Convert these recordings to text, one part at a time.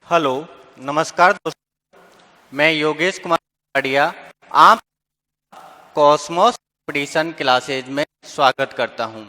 Hello, नमस्कार दोस्तों। मैं योगेश कुमार काडिया आप कॉस्मोस कंपटीशन क्लासेज में स्वागत करता हूं।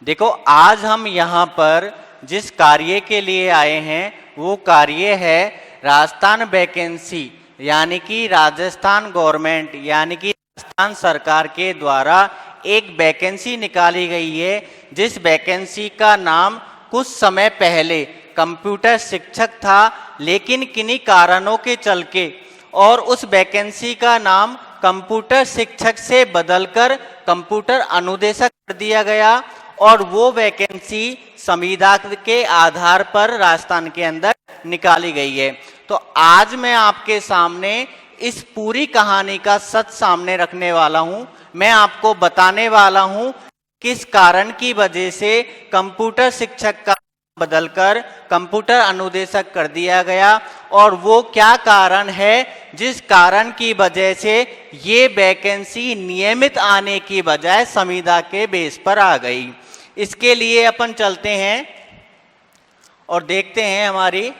देखो, आज हम यहां पर जिस कार्य के लिए आए हैं वो कार्य है राजस्थान वैकेंसी, यानी कि राजस्थान गवर्नमेंट यानी कि राजस्थान सरकार के द्वारा एक वैकेंसी निकाली गई है, जिस वैकेंसी का नाम कुछ समय पहले कंप्यूटर शिक्षक था, लेकिन किन्हीं कारणों के चलके और उस वैकेंसी का नाम कंप्यूटर शिक्षक से बदलकर कंप्यूटर अनुदेशक कर दिया गया और वो वैकेंसी संविदा के आधार पर राजस्थान के अंदर निकाली गई है। तो आज मैं आपके सामने इस पूरी कहानी का सच सामने रखने वाला हूं। मैं आपको बताने वाला हूं किस कारण की वजह से कंप्यूटर शिक्षक का बदलकर कंप्यूटर अनुदेशक कर दिया गया और वो क्या कारण है जिस कारण की वजह से ये वैकेंसी नियमित आने की बजाय संविदा के बेस पर आ गई। इसके लिए अपन चलते हैं और देखते हैं हमारी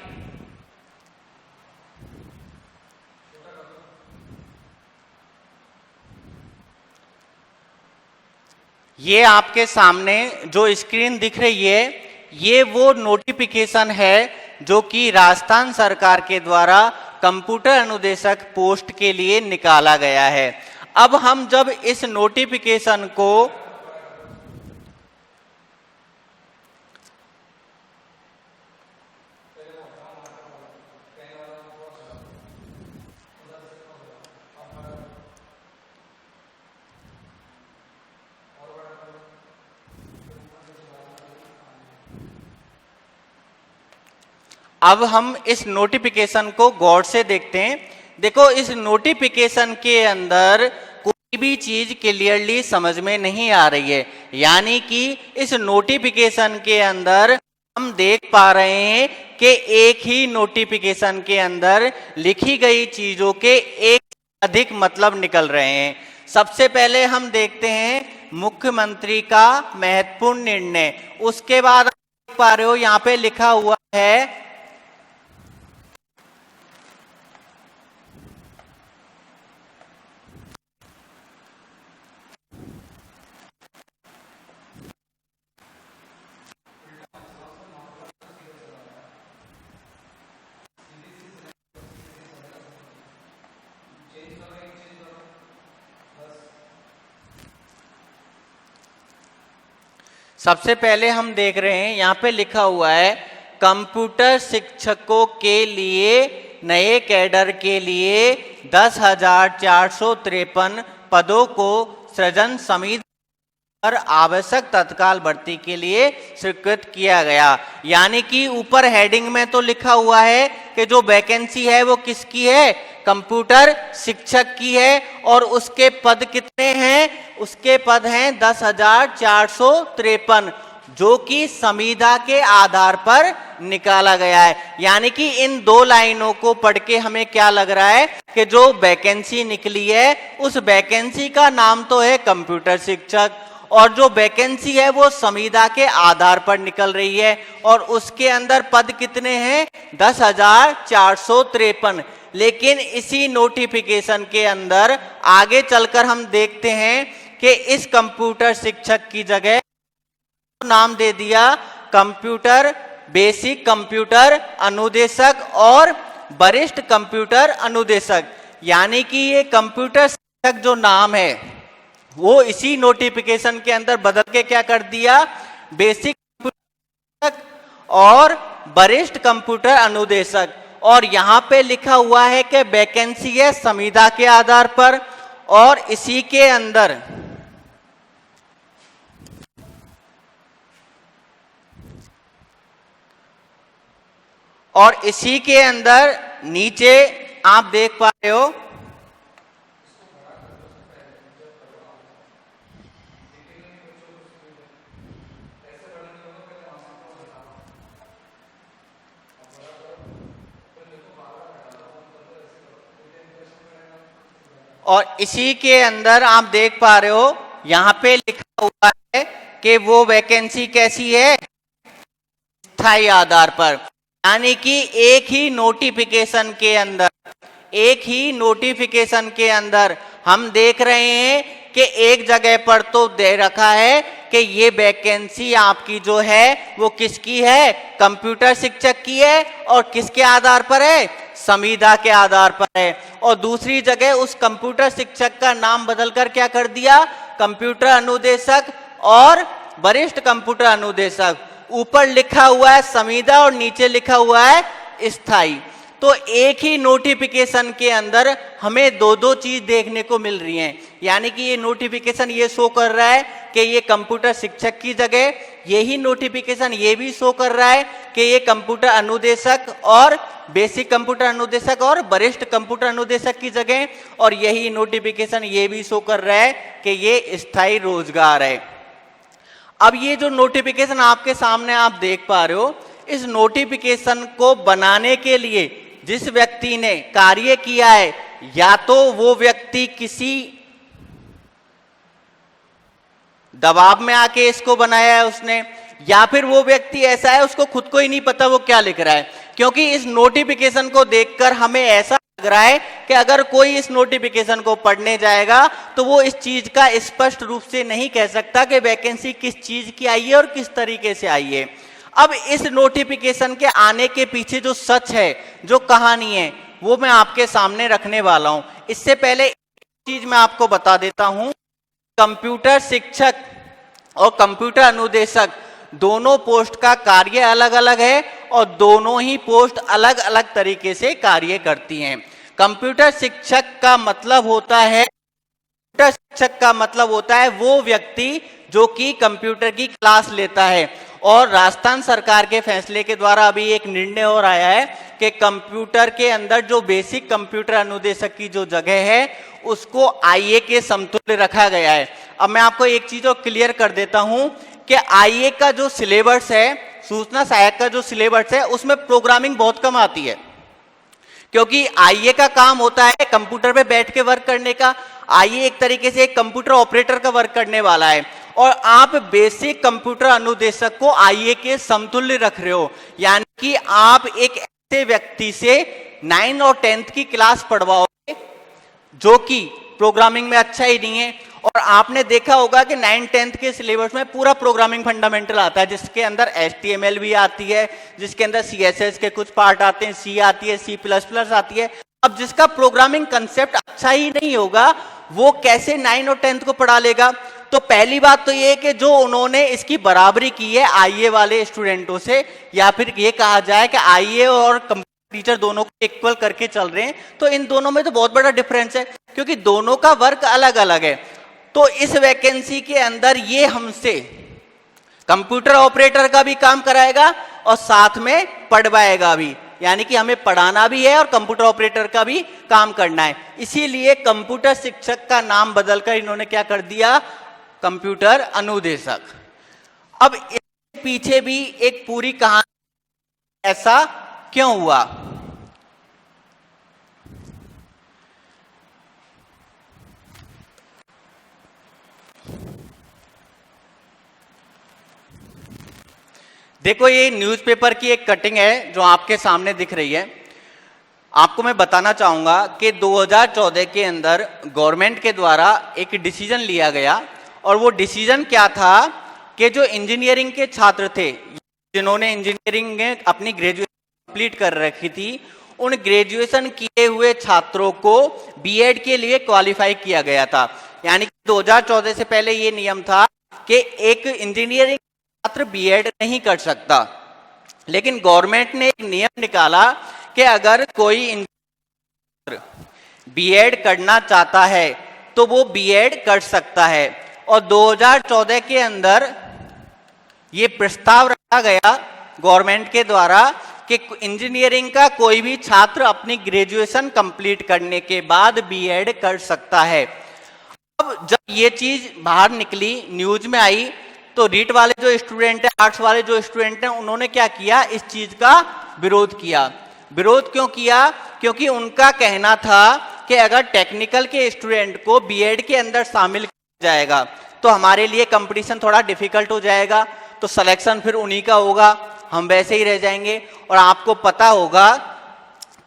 ये आपके सामने जो स्क्रीन दिख रही है, ये वो नोटिफिकेशन है जो कि राजस्थान सरकार के द्वारा कंप्यूटर अनुदेशक पोस्ट के लिए निकाला गया है। अब हम जब इस नोटिफिकेशन को अब हम इस नोटिफिकेशन को गौर से देखते हैं। देखो, इस नोटिफिकेशन के अंदर कोई भी चीज क्लियरली समझ में नहीं आ रही है, यानी कि इस नोटिफिकेशन के अंदर हम देख पा रहे हैं कि एक ही नोटिफिकेशन के अंदर लिखी गई चीजों के एक अधिक मतलब निकल रहे हैं। सबसे पहले हम देखते हैं मुख्यमंत्री का महत्वपूर्ण निर्णय। उसके बाद आप देख पा रहे हो यहाँ पे लिखा हुआ है सबसे पहले हम देख रहे हैं यहाँ पे लिखा हुआ है कंप्यूटर शिक्षकों के लिए नए कैडर के लिए 10,453 पदों को सृजन समिति पर आवश्यक तत्काल भर्ती के लिए स्वीकृत किया गया। यानी कि ऊपर हेडिंग में तो लिखा हुआ है कि जो वैकेंसी है वो किसकी है, कंप्यूटर शिक्षक की है, और उसके पद कितने हैं, उसके पद हैं 10,453, जो कि संविदा के आधार पर निकाला गया है। यानी कि इन दो लाइनों को पढ़ के हमें क्या लग रहा है कि जो वैकेंसी निकली है उस वैकेंसी का नाम तो है कंप्यूटर शिक्षक, और जो वैकेंसी है वो संविदा के आधार पर निकल रही है, और उसके अंदर पद कितने हैं 10,453। लेकिन इसी नोटिफिकेशन के अंदर आगे चलकर हम देखते हैं कि इस कंप्यूटर शिक्षक की जगह नाम दे दिया कंप्यूटर बेसिक कंप्यूटर अनुदेशक और वरिष्ठ कंप्यूटर अनुदेशक। यानी कि ये कंप्यूटर शिक्षक जो नाम है वो इसी नोटिफिकेशन के अंदर बदल के क्या कर दिया, बेसिक कंप्यूटर और वरिष्ठ कंप्यूटर अनुदेशक। और यहाँ पे लिखा हुआ है कि वैकेंसी है संविदा के आधार पर, और इसी के अंदर नीचे आप देख पा रहे हो और इसी के अंदर आप देख पा रहे हो यहाँ पे लिखा हुआ है कि वो वैकेंसी कैसी है, स्थायी आधार पर। यानी कि एक ही नोटिफिकेशन के अंदर हम देख रहे हैं कि एक जगह पर तो दे रखा है कि ये वैकेंसी आपकी जो है वो किसकी है, कंप्यूटर शिक्षक की है, और किसके आधार पर है, संविदा के आधार पर है। और दूसरी जगह उस कंप्यूटर शिक्षक का नाम बदलकर क्या कर दिया, कंप्यूटर अनुदेशक और वरिष्ठ कंप्यूटर अनुदेशक। ऊपर लिखा हुआ है संविदा और नीचे लिखा हुआ है स्थायी। तो एक ही नोटिफिकेशन के अंदर हमें दो दो चीज देखने को मिल रही हैं। यानी कि ये नोटिफिकेशन ये शो कर रहा है कि ये कंप्यूटर शिक्षक की जगह, यही नोटिफिकेशन ये भी शो कर रहा है कि ये कंप्यूटर अनुदेशक और बेसिक कंप्यूटर अनुदेशक और वरिष्ठ कंप्यूटर अनुदेशक की जगह, और यही नोटिफिकेशन ये भी शो कर रहा है कि ये स्थायी रोजगार है। अब ये जो नोटिफिकेशन आपके सामने आप देख पा रहे हो, इस नोटिफिकेशन को बनाने के लिए जिस व्यक्ति ने कार्य किया है, या तो वो व्यक्ति किसी दबाव में आके इसको बनाया है उसने, या फिर वो व्यक्ति ऐसा है उसको खुद को ही नहीं पता वो क्या लिख रहा है। क्योंकि इस नोटिफिकेशन को देखकर हमें ऐसा लग रहा है कि अगर कोई इस नोटिफिकेशन को पढ़ने जाएगा तो वो इस चीज का स्पष्ट रूप से नहीं कह सकता कि वैकेंसी किस चीज की आई है और किस तरीके से आई है। अब इस नोटिफिकेशन के आने के पीछे जो सच है, जो कहानी है, वो मैं आपके सामने रखने वाला हूं। इससे पहले एक चीज मैं आपको बता देता हूं, कंप्यूटर शिक्षक और कंप्यूटर अनुदेशक दोनों पोस्ट का कार्य अलग अलग है और दोनों ही पोस्ट अलग अलग तरीके से कार्य करती हैं। कंप्यूटर शिक्षक का मतलब होता है वो व्यक्ति जो कि कंप्यूटर की क्लास लेता है। और राजस्थान सरकार के फैसले के द्वारा अभी एक निर्णय और आया है कि कंप्यूटर के अंदर जो बेसिक कंप्यूटर अनुदेशक की जो जगह है उसको आईए के समतुल्य रखा गया है। अब मैं आपको एक चीज और क्लियर कर देता हूं कि आईए का जो सिलेबस है, सूचना सहायक का जो सिलेबस है, उसमें प्रोग्रामिंग बहुत कम आती है। क्योंकि आईए का काम होता है कंप्यूटर पे बैठ के वर्क करने का। आईए एक तरीके से एक कंप्यूटर ऑपरेटर का वर्क करने वाला है, और आप बेसिक कंप्यूटर अनुदेशक को आईए के समतुल्य रख रहे हो। यानी कि आप एक ऐसे व्यक्ति से 9 और 10th की क्लास पढ़वाओगे जो कि प्रोग्रामिंग में अच्छा ही नहीं है। और आपने देखा होगा कि 9-10th के सिलेबस में पूरा प्रोग्रामिंग फंडामेंटल आता है, जिसके अंदर HTML भी आती है, जिसके अंदर CSS के कुछ पार्ट आते हैं, C आती है, C++ आती है। अब जिसका प्रोग्रामिंग कंसेप्ट अच्छा ही नहीं होगा वो कैसे 9 और 10th को पढ़ा लेगा। तो पहली बात तो ये है कि जो उन्होंने इसकी बराबरी की है आईए वाले स्टूडेंटों से, या फिर ये कहा जाए कि आईए और टीचर दोनों को इक्वल करके चल रहे हैं, तो इन दोनों में तो बहुत बड़ा डिफरेंस है, क्योंकि दोनों का वर्क अलग अलग है। तो इस वैकेंसी के अंदर ये हमसे कंप्यूटर ऑपरेटर का भी काम कराएगा और साथ में पढ़वाएगा भी। यानी कि हमें पढ़ाना भी है और कंप्यूटर ऑपरेटर का भी काम करना है। इसीलिए कंप्यूटर शिक्षक का नाम बदलकर इन्होंने क्या कर दिया, कंप्यूटर अनुदेशक। अब इसके पीछे भी एक पूरी कहानी, ऐसा क्यों हुआ। देखो, ये न्यूज़पेपर की एक कटिंग है जो आपके सामने दिख रही है। आपको मैं बताना चाहूंगा कि 2014 के अंदर गवर्नमेंट के द्वारा एक डिसीजन लिया गया, और वो डिसीजन क्या था कि जो इंजीनियरिंग के छात्र थे, जिन्होंने इंजीनियरिंग में अपनी ग्रेजुएशन कंप्लीट कर रखी थी, उन ग्रेजुएशन किए हुए छात्रों को बीएड के लिए क्वालिफाई किया गया था। यानी कि 2014 से पहले ये नियम था कि एक इंजीनियरिंग छात्र बीएड नहीं कर सकता, लेकिन गवर्नमेंट ने एक नियम निकाला कि अगर कोई इंजीनियर बीएड करना चाहता है तो वो बीएड कर सकता है। और 2014 के अंदर ये प्रस्ताव रखा गया गवर्नमेंट के द्वारा कि इंजीनियरिंग का कोई भी छात्र अपनी ग्रेजुएशन कंप्लीट करने के बाद बीएड कर सकता है। अब जब ये चीज बाहर निकली, न्यूज में आई, तो रीट वाले जो स्टूडेंट हैं, आर्ट्स वाले जो स्टूडेंट हैं, उन्होंने क्या किया, इस चीज का विरोध किया। विरोध क्यों किया? क्योंकि उनका कहना था कि अगर टेक्निकल के स्टूडेंट को बीएड के अंदर शामिल किया जाएगा तो हमारे लिए कंपटीशन थोड़ा डिफिकल्ट हो जाएगा, तो सिलेक्शन फिर उन्हीं का होगा। हम वैसे ही रह जाएंगे। और आपको पता होगा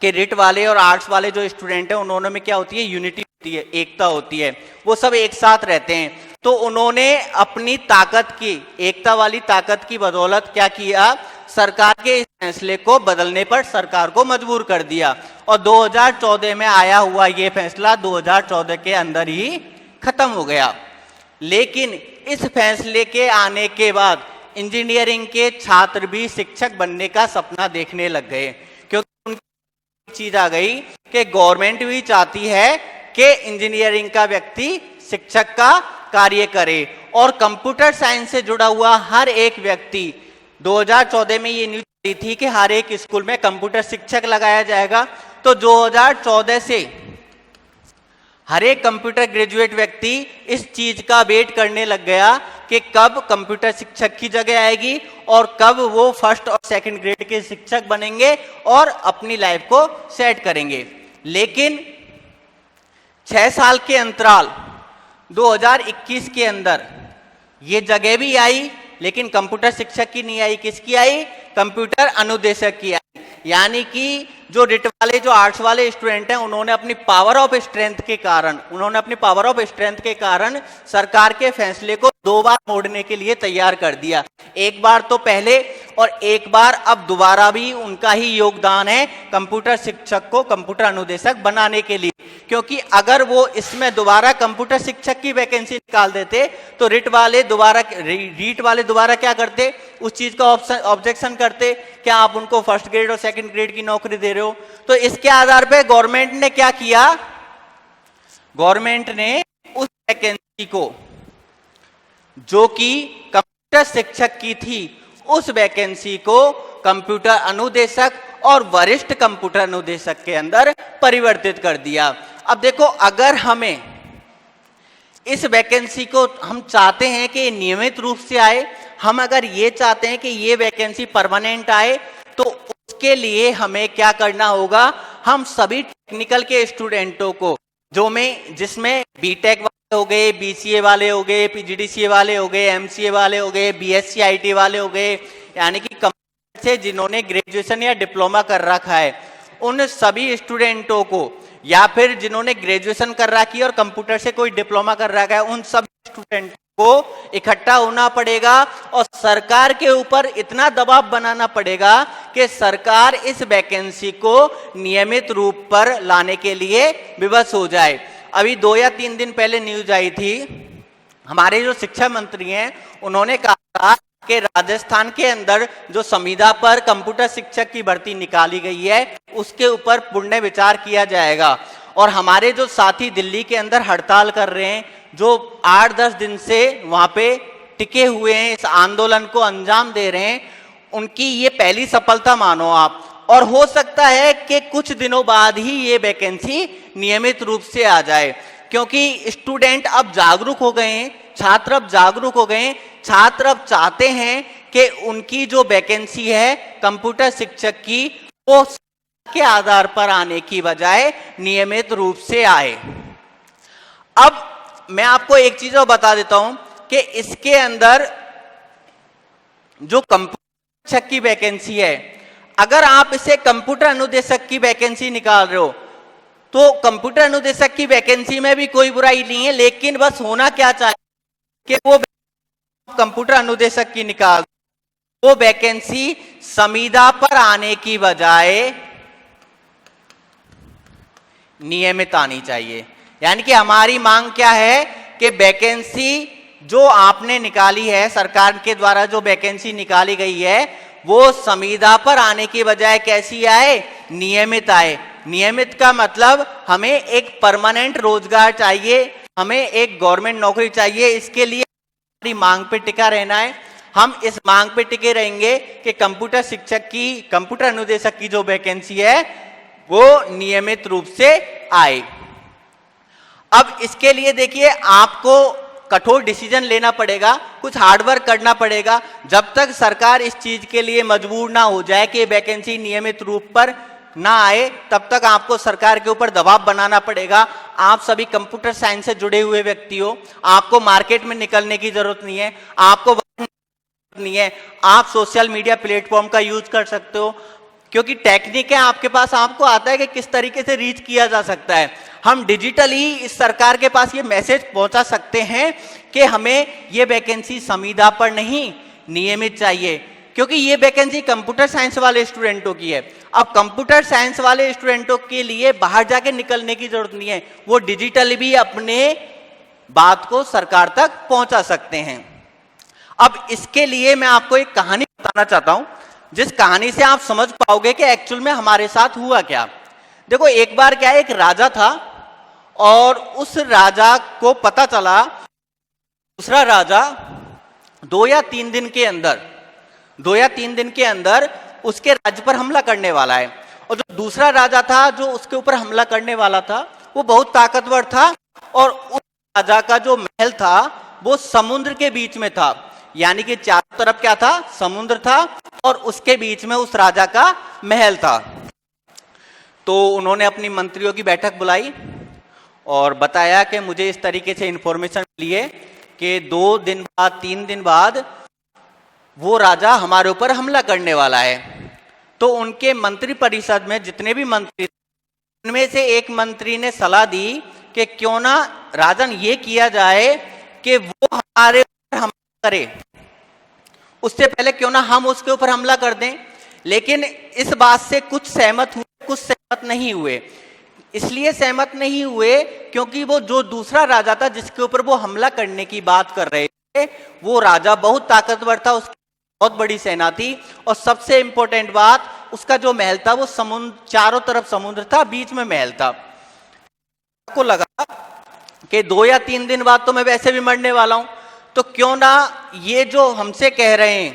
कि रिट वाले और आर्ट्स वाले जो स्टूडेंट हैं उन्होंने में क्या होती है, यूनिटी होती है, एकता होती है, वो सब एक साथ रहते हैं। तो उन्होंने अपनी ताकत की, एकता वाली ताकत की बदौलत क्या किया, सरकार के इस फैसले को बदलने पर सरकार को मजबूर कर दिया और 2014 में आया हुआ ये फैसला 2014 के अंदर ही खत्म हो गया। लेकिन इस फैसले के आने के बाद इंजीनियरिंग के छात्र भी शिक्षक बनने का सपना देखने लग गए, क्योंकि उनकी चीज आ गई कि गवर्नमेंट भी चाहती है कि इंजीनियरिंग का व्यक्ति शिक्षक का कार्य करे और कंप्यूटर साइंस से जुड़ा हुआ हर एक व्यक्ति, 2014 में ये न्यूज आई थी कि हर एक स्कूल में कंप्यूटर शिक्षक लगाया जाएगा। तो 2014 से हर एक कंप्यूटर ग्रेजुएट व्यक्ति इस चीज का वेट करने लग गया कि कब कंप्यूटर शिक्षक की जगह आएगी और कब वो फर्स्ट और सेकंड ग्रेड के शिक्षक बनेंगे और अपनी लाइफ को सेट करेंगे। लेकिन 6 साल के अंतराल 2021 के अंदर ये जगह भी आई, लेकिन कंप्यूटर शिक्षक की नहीं आई। किसकी आई? कंप्यूटर अनुदेशक की आई। यानी कि जो रिट वाले, जो आर्ट्स वाले स्टूडेंट हैं, उन्होंने अपनी पावर ऑफ स्ट्रेंथ के कारण सरकार के फैसले को 2 बार मोड़ने के लिए तैयार कर दिया। एक बार तो पहले और एक बार अब दोबारा भी उनका ही योगदान है कंप्यूटर शिक्षक को कंप्यूटर अनुदेशक बनाने के लिए। क्योंकि अगर वो इसमें दोबारा कंप्यूटर शिक्षक की वैकेंसी निकाल देते तो रीट वाले दोबारा क्या करते, उस चीज का ऑब्जेक्शन करते, क्या आप उनको फर्स्ट ग्रेड और सेकंड ग्रेड की नौकरी दे रहे हो। तो इसके आधार पे गवर्नमेंट ने क्या किया, गवर्नमेंट ने उस वैकेंसी को जो कि कंप्यूटर शिक्षक की थी, उस वैकेंसी को कंप्यूटर अनुदेशक और वरिष्ठ कंप्यूटर अनुदेशक के अंदर परिवर्तित कर दिया। अब देखो, अगर हमें इस वैकेंसी को हम चाहते हैं कि नियमित रूप से आए, हम अगर ये चाहते हैं कि ये वैकेंसी परमानेंट आए, तो उसके लिए हमें क्या करना होगा, हम सभी टेक्निकल के स्टूडेंटों को जिसमें बीटेक वाले हो गए, बीसीए वाले हो गए, पीजीडीसीए वाले हो गए, एमसीए वाले हो गए, बीएससी आईटी वाले हो गए, यानी कि कंप्यूटर से जिन्होंने ग्रेजुएशन या डिप्लोमा कर रखा है, उन सभी स्टूडेंटों को, या फिर जिन्होंने ग्रेजुएशन कर रखी है और कंप्यूटर से कोई डिप्लोमा कर रखा है, उन सभी स्टूडेंट को इकट्ठा होना पड़ेगा और सरकार के ऊपर इतना दबाव बनाना पड़ेगा कि सरकार इस वैकेंसी को नियमित रूप पर लाने के लिए विवश हो जाए। अभी 2 या 3 दिन पहले न्यूज आई थी, हमारे जो शिक्षा मंत्री हैं उन्होंने कहा था कि राजस्थान के अंदर जो संविदा पर कंप्यूटर शिक्षक की भर्ती निकाली गई है उसके ऊपर पुनः विचार किया जाएगा। और हमारे जो साथी दिल्ली के अंदर हड़ताल कर रहे हैं, जो 8-10 दिन से वहां पे टिके हुए हैं, इस आंदोलन को अंजाम दे रहे हैं, उनकी ये पहली सफलता मानो आप। और हो सकता है कि कुछ दिनों बाद ही ये वैकेंसी नियमित रूप से आ जाए, क्योंकि स्टूडेंट अब जागरूक हो गए हैं, छात्र अब जागरूक हो गए हैं। छात्र अब चाहते हैं कि उनकी जो वैकेंसी है कंप्यूटर शिक्षक की, वो के आधार पर आने की बजाय नियमित रूप से आए। अब मैं आपको एक चीज और बता देता हूं कि इसके अंदर जो कंप्यूटर शिक्षक की वैकेंसी है, अगर आप इसे कंप्यूटर अनुदेशक की वैकेंसी निकाल रहे हो तो कंप्यूटर अनुदेशक की वैकेंसी में भी कोई बुराई नहीं है, लेकिन बस होना क्या चाहिए कि वो कंप्यूटर अनुदेशक की निकाल, वो वैकेंसी संविदा पर आने की बजाय नियमित आनी चाहिए। यानी कि हमारी मांग क्या है कि वैकेंसी जो आपने निकाली है, सरकार के द्वारा जो वैकेंसी निकाली गई है, वो संविदा पर आने की बजाय कैसी आए, नियमित आए। नियमित का मतलब हमें एक परमानेंट रोजगार चाहिए, हमें एक गवर्नमेंट नौकरी चाहिए। इसके लिए हमारी मांग पे टिका रहना है। हम इस मांग पे टिके रहेंगे कि कंप्यूटर शिक्षक की, कंप्यूटर अनुदेशक की जो वैकेंसी है वो नियमित रूप से आए। अब इसके लिए देखिए, आपको कठोर डिसीजन लेना पड़ेगा, कुछ हार्डवर्क करना पड़ेगा। जब तक सरकार इस चीज के लिए मजबूर ना हो जाए कि वैकेंसी नियमित रूप पर ना आए, तब तक आपको सरकार के ऊपर दबाव बनाना पड़ेगा। आप सभी कंप्यूटर साइंस से जुड़े हुए व्यक्ति हो, आपको मार्केट में निकलने की जरूरत नहीं है, आपको नहीं है, आप सोशल मीडिया प्लेटफॉर्म का यूज कर सकते हो, क्योंकि टेक्निक है आपके पास, आपको आता है कि किस तरीके से रीच किया जा सकता है। हम डिजिटली इस सरकार के पास ये मैसेज पहुंचा सकते हैं कि हमें ये वैकेंसी संविदा पर नहीं नियमित चाहिए, क्योंकि ये वैकेंसी कंप्यूटर साइंस वाले स्टूडेंटों की है। अब कंप्यूटर साइंस वाले स्टूडेंटों के लिए बाहर जाके निकलने की जरूरत नहीं है, वो डिजिटली भी अपने बात को सरकार तक पहुंचा सकते हैं। अब इसके लिए मैं आपको एक कहानी बताना चाहता हूं, जिस कहानी से आप समझ पाओगे कि एक्चुअल में हमारे साथ हुआ क्या। देखो, एक बार क्या, एक राजा था और उस राजा को पता चला दूसरा राजा 2 या 3 दिन के अंदर उसके राज्य पर हमला करने वाला है। और जो दूसरा राजा था जो उसके ऊपर हमला करने वाला था, वो बहुत ताकतवर था और उस राजा का जो महल था वो समुद्र के बीच में था, यानी कि चारों तरफ क्या था, समुद्र था और उसके बीच में उस राजा का महल था। तो उन्होंने अपनी मंत्रियों की बैठक बुलाई और बताया कि मुझे इस तरीके से इंफॉर्मेशन मिली है कि 2 दिन बाद 3 दिन बाद वो राजा हमारे ऊपर हमला करने वाला है। तो उनके मंत्री परिषद में जितने भी मंत्री, उनमें से एक मंत्री ने सलाह दी कि क्यों ना राजन ये किया जाए कि वो हमारे ऊपर हमला करे, उससे पहले क्यों ना हम उसके ऊपर हमला कर दें। लेकिन इस बात से कुछ सहमत हुए, कुछ सहमत नहीं हुए। इसलिए सहमत नहीं हुए क्योंकि वो जो दूसरा राजा था जिसके ऊपर वो हमला करने की बात कर रहे थे, वो राजा बहुत ताकतवर था, उसकी बहुत बड़ी सेना थी और सबसे इंपॉर्टेंट बात, उसका जो महल था वो समुद्र, चारों तरफ समुद्र था, बीच में महल था। को लगा कि 2 या 3 दिन बाद तो मैं वैसे भी मरने वाला हूं, तो क्यों ना ये जो हमसे कह रहे हैं,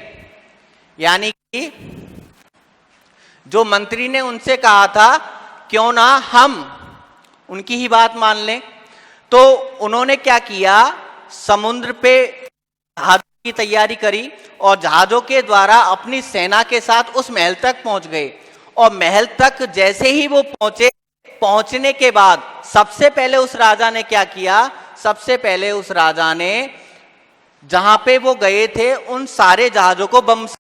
यानी कि जो मंत्री ने उनसे कहा था, क्यों ना हम उनकी ही बात मान लें। तो उन्होंने क्या किया, समुद्र पे जहाजों की तैयारी करी और जहाजों के द्वारा अपनी सेना के साथ उस महल तक पहुंच गए। और महल तक जैसे ही वो पहुंचे, पहुंचने के बाद सबसे पहले उस राजा ने क्या किया, सबसे पहले उस राजा ने जहां पे वो गए थे उन सारे जहाजों को बम से,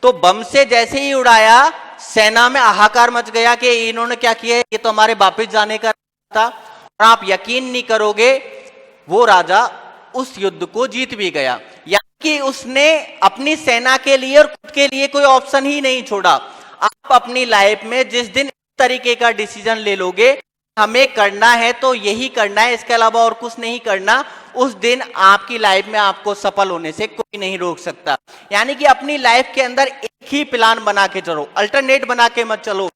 तो बम से जैसे ही उड़ाया, सेना में हाहाकार मच गया कि इन्होंने क्या किया, ये तो हमारे वापस जाने का था। और आप यकीन नहीं करोगे, वो राजा उस युद्ध को जीत भी गया, यानी कि उसने अपनी सेना के लिए और खुद के लिए कोई ऑप्शन ही नहीं छोड़ा। आप अपनी लाइफ में जिस दिन इस तरीके का डिसीजन ले लोगे, हमें करना है तो यही करना है, इसके अलावा और कुछ नहीं करना, उस दिन आपकी लाइफ में आपको सफल होने से कोई नहीं रोक सकता। यानी कि अपनी लाइफ के अंदर एक ही प्लान बना के चलो, अल्टरनेट बना के मत चलो।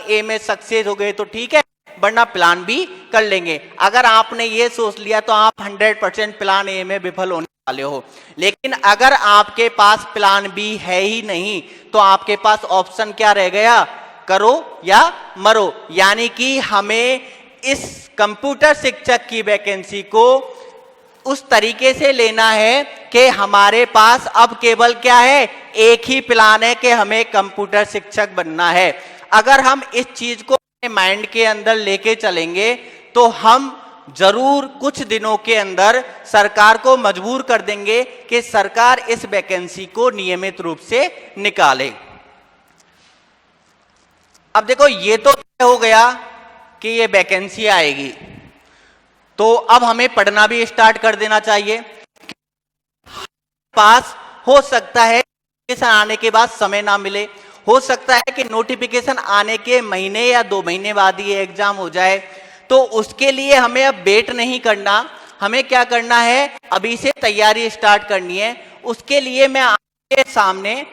ए में सक्सेस हो गए तो ठीक है, वरना प्लान भी कर लेंगे। अगर आपने ये सोच लिया तो आप 100% प्लान ए में विफल होने वाले हो। लेकिन अगर आपके पास प्लान बी है ही नहीं, तो आपके पास ऑप्शन क्या रह गया, करो या मरो। यानी कि हमें इस कंप्यूटर शिक्षक की वैकेंसी को उस तरीके से लेना है कि हमारे पास अब केवल क्या है, एक ही प्लान है कि हमें कंप्यूटर शिक्षक बनना है। अगर हम इस चीज को अपने माइंड के अंदर लेके चलेंगे तो हम जरूर कुछ दिनों के अंदर सरकार को मजबूर कर देंगे कि सरकार इस वैकेंसी को नियमित रूप से निकाले। अब देखो, ये तो तय हो गया कि ये वैकेंसी आएगी, तो अब हमें पढ़ना भी स्टार्ट कर देना चाहिए। पास हो सकता है नोटिफिकेशन आने के बाद समय ना मिले, हो सकता है कि नोटिफिकेशन आने के महीने या 2 महीने बाद ये एग्जाम हो जाए, तो उसके लिए हमें अब वेट नहीं करना। हमें क्या करना है, अभी से तैयारी स्टार्ट करनी है। उसके लिए मैं आपके सामने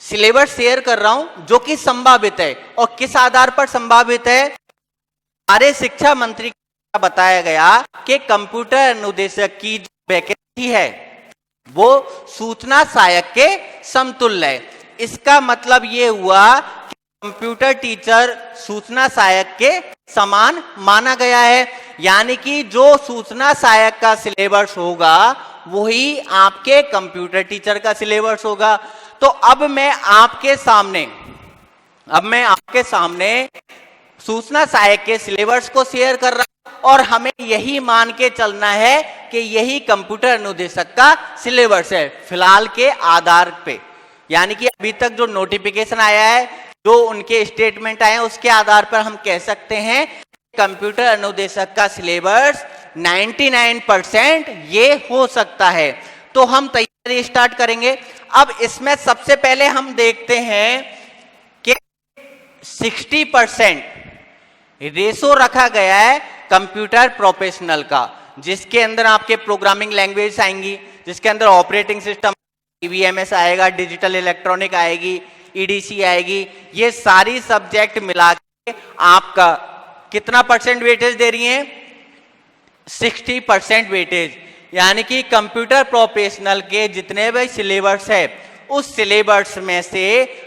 सिलेबस शेयर कर रहा हूं जो कि संभावित है। और किस आधार पर संभावित है, हमारे शिक्षा मंत्री को बताया गया कि कंप्यूटर अनुदेशक की जो वैकेंसी है वो सूचना सहायक के समतुल्य है। इसका मतलब ये हुआ कि कंप्यूटर टीचर सूचना सहायक के समान माना गया है। यानी कि जो सूचना सहायक का सिलेबस होगा वही आपके कंप्यूटर टीचर का सिलेबस होगा। तो अब मैं आपके सामने सूचना सहायक के सिलेबस को शेयर कर रहा हूं और हमें यही मान के चलना है कि यही कंप्यूटर अनुदेशक का सिलेबस है फिलहाल के आधार पे, यानी कि अभी तक जो नोटिफिकेशन आया है, जो उनके स्टेटमेंट आए हैं, उसके आधार पर हम कह सकते हैं कंप्यूटर अनुदेशक का सिलेबस 99% ये हो सकता है। तो हम तैयारी स्टार्ट करेंगे। अब इसमें सबसे पहले हम देखते हैं कि 60% रेशो रखा गया है कंप्यूटर प्रोफेशनल का, जिसके अंदर आपके प्रोग्रामिंग लैंग्वेज आएंगी, जिसके अंदर ऑपरेटिंग सिस्टम, ईवीएमएस आएगा, डिजिटल इलेक्ट्रॉनिक आएगी, ईडीसी आएगी। ये सारी सब्जेक्ट मिला के आपका कितना परसेंट वेटेज दे रही है? 60% वेटेज, यानी कि कंप्यूटर प्रोफेशनल के जितने भी सिलेबस है उस सिलेबस में से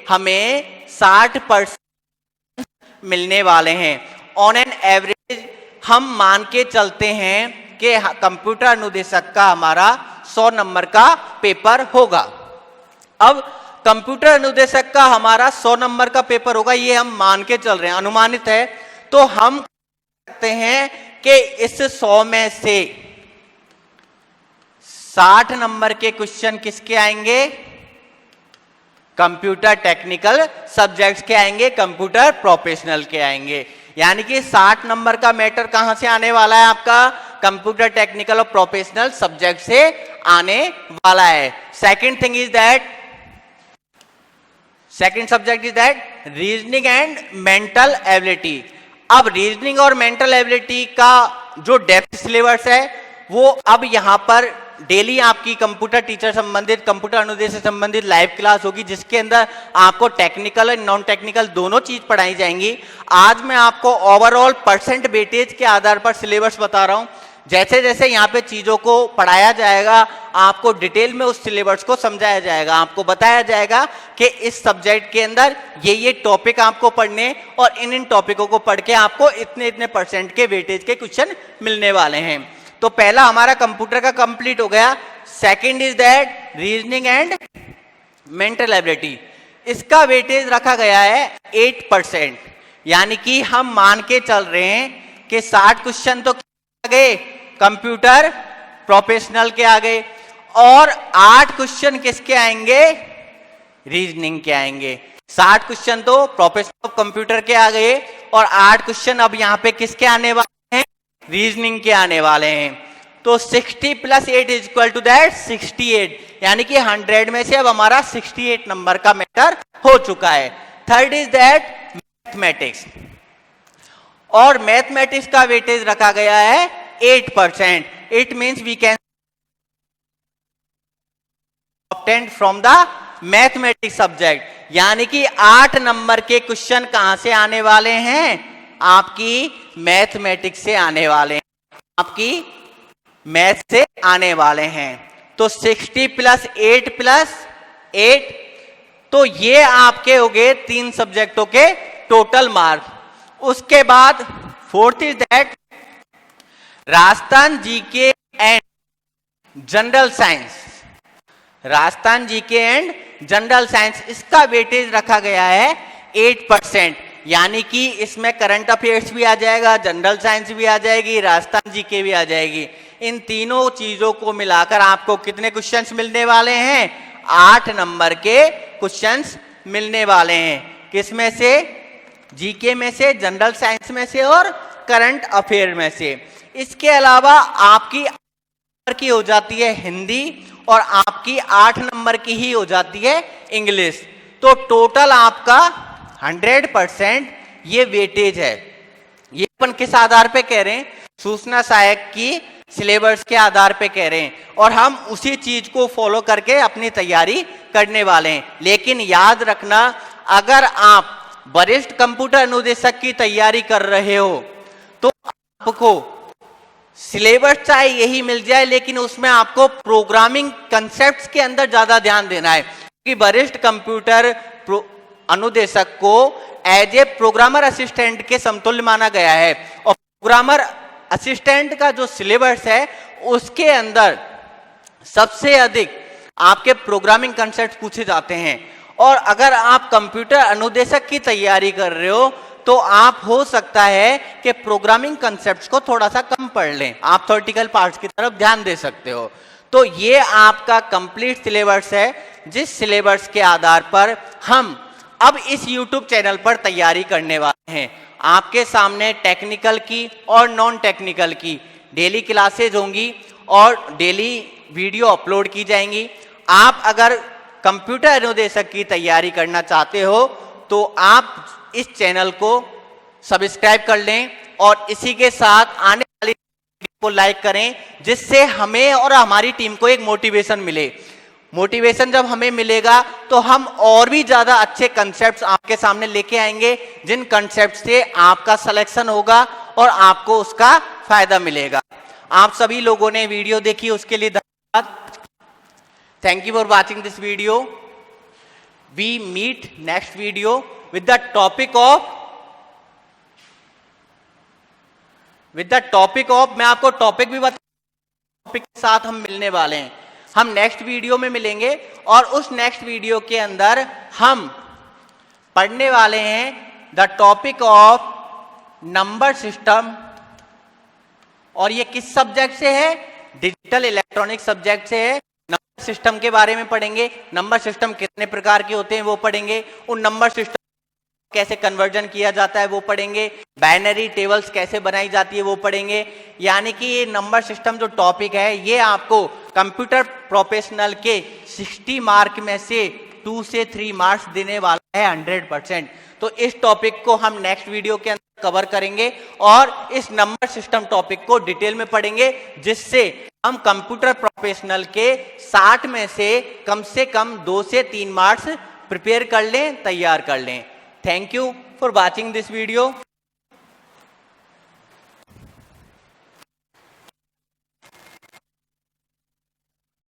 हमें 60% मिलने वाले हैं। ऑन एन एवरेज हम मान के चलते हैं कि कंप्यूटर अनुदेशक का हमारा 100 नंबर का पेपर होगा। अब कंप्यूटर अनुदेशक का हमारा 100 नंबर का पेपर होगा, ये हम मान के चल रहे हैं, अनुमानित है। तो हम कहते हैं कि इस 100 में से 60 नंबर के क्वेश्चन किसके आएंगे? कंप्यूटर टेक्निकल सब्जेक्ट्स के आएंगे, कंप्यूटर प्रोफेशनल के आएंगे। यानी कि 60 नंबर का मैटर कहां से आने वाला है? आपका कंप्यूटर टेक्निकल और प्रोफेशनल सब्जेक्ट से आने वाला है। Second thing is that, second subject is that reasoning and mental ability. अब रीजनिंग और मेंटल एबिलिटी का जो डेप्थ सिलेबस है वो अब यहां पर डेली आपकी कंप्यूटर टीचर संबंधित, कंप्यूटर अनुदेश से संबंधित लाइव क्लास होगी, जिसके अंदर आपको टेक्निकल और नॉन टेक्निकल दोनों चीज पढ़ाई जाएंगी। आज मैं आपको ओवरऑल परसेंट वेटेज के आधार पर सिलेबस बता रहा हूं। जैसे जैसे यहाँ पे चीजों को पढ़ाया जाएगा, आपको डिटेल में उस सिलेबस को समझाया जाएगा, आपको बताया जाएगा कि इस सब्जेक्ट के अंदर ये टॉपिक आपको पढ़ने और इन टॉपिकों को पढ़ के आपको इतने इतने परसेंट के वेटेज के क्वेश्चन मिलने वाले हैं। तो पहला हमारा कंप्यूटर का कंप्लीट हो गया। Second is that reasoning and mental ability. इसका वेटेज रखा गया है 8%, यानी कि हम मान के चल रहे हैं कि 60 क्वेश्चन तो आ गए कंप्यूटर प्रोफेशनल के आ गए, और 8 क्वेश्चन किसके आएंगे? रीजनिंग के आएंगे। 60 क्वेश्चन तो प्रोफेशनल कंप्यूटर के आ गए और 8 क्वेश्चन अब यहां पे किसके आने वाले हैं? रीजनिंग के आने वाले हैं। तो 60 + 8 = दैट 68, यानी कि 100 में से अब हमारा 68 नंबर का मैटर हो चुका है। थर्ड इज दैट मैथमेटिक्स, और मैथमेटिक्स का वेटेज रखा गया है 8%। It means we can obtain from the mathematics subject, यानी कि 8 नंबर के क्वेश्चन कहां से आने वाले हैं? आपकी मैथमेटिक्स से आने वाले हैं, आपकी मैथ से आने वाले हैं। तो 60 + 8 + 8, तो ये आपके हो गए 3 सब्जेक्टों के टोटल मार्क। उसके बाद fourth is that Rajasthan GK and general science. Rajasthan GK and general science, इसका वेटेज रखा गया है 8%, यानी कि इसमें करंट अफेयर्स भी आ जाएगा, जनरल साइंस भी आ जाएगी, राजस्थान जीके भी आ जाएगी। इन तीनों चीजों को मिलाकर आपको कितने क्वेश्चंस मिलने वाले हैं? 8 नंबर के क्वेश्चंस मिलने वाले हैं। किसमें से? जीके में से, जनरल साइंस में से और करंट अफेयर में से। इसके अलावा आपकी की हो जाती है हिंदी और आपकी 8 नंबर की ही हो जाती है इंग्लिश। तो टोटल आपका 100% ये वेटेज है। ये अपन किस आधार पे कह रहे हैं? सूचना सहायक की सिलेबस के आधार पे कह रहे हैं, और हम उसी चीज को फॉलो करके अपनी तैयारी करने वाले हैं। लेकिन याद रखना, अगर आप वरिष्ठ कंप्यूटर अनुदेशक की तैयारी कर रहे हो तो आपको सिलेबस चाहे यही मिल जाए, लेकिन उसमें आपको प्रोग्रामिंग कंसेप्ट्स के अंदर ज्यादा ध्यान देना है, क्योंकि वरिष्ठ कंप्यूटर अनुदेशक को एज ए प्रोग्रामर असिस्टेंट के समतुल्य माना गया है। और प्रोग्रामर असिस्टेंट का जो सिलेबस है उसके अंदर सबसे अधिक आपके प्रोग्रामिंग कंसेप्ट पूछे जाते हैं। और अगर आप कंप्यूटर अनुदेशक की तैयारी कर रहे हो तो आप हो सकता है कि प्रोग्रामिंग कंसेप्ट्स को थोड़ा सा कम पढ़ लें, आप थ्योरेटिकल पार्ट्स की तरफ ध्यान दे सकते हो। तो ये आपका कंप्लीट सिलेबस है, जिस सिलेबस के आधार पर हम अब इस YouTube चैनल पर तैयारी करने वाले हैं। आपके सामने टेक्निकल की और नॉन टेक्निकल की डेली क्लासेज होंगी और डेली वीडियो अपलोड की जाएंगी। आप अगर कंप्यूटर अनुदेशक की तैयारी करना चाहते हो तो आप इस चैनल को सब्सक्राइब कर लें और इसी के साथ आने वाली वीडियो को लाइक करें, जिससे हमें और हमारी टीम को एक मोटिवेशन मिले। मोटिवेशन जब हमें मिलेगा तो हम और भी ज्यादा अच्छे कंसेप्ट्स आपके सामने लेके आएंगे, जिन कंसेप्ट से आपका सिलेक्शन होगा और आपको उसका फायदा मिलेगा। आप सभी लोगों ने वीडियो देखी, उसके लिए धन्यवाद। Thank you for watching this video. We meet next video with the topic of मैं आपको टॉपिक भी बता, टॉपिक के साथ हम मिलने वाले हैं। हम नेक्स्ट वीडियो में मिलेंगे और उस नेक्स्ट वीडियो के अंदर हम पढ़ने वाले हैं the topic of number system. और ये किस सब्जेक्ट से है? डिजिटल इलेक्ट्रॉनिक सब्जेक्ट से है। नंबर सिस्टम के बारे में पढ़ेंगे, नंबर सिस्टम कितने प्रकार के होते हैं वो पढ़ेंगे, उन नंबर सिस्टम कैसे कन्वर्जन किया जाता है वो पढ़ेंगे, बाइनरी टेबल्स कैसे बनाई जाती है वो पढ़ेंगे। यानी कि ये नंबर सिस्टम जो टॉपिक है ये आपको कंप्यूटर प्रोफेशनल के 60 मार्क में से 2 से 3 मार्क्स देने वाला है 100%। तो इस टॉपिक को हम नेक्स्ट वीडियो के अंदर कवर करेंगे और इस नंबर सिस्टम टॉपिक को डिटेल में पढ़ेंगे, जिससे हम कंप्यूटर प्रोफेशनल के 60 में से कम 2 से 3 मार्क्स प्रिपेयर कर लें, तैयार कर लें। Thank you for watching this video.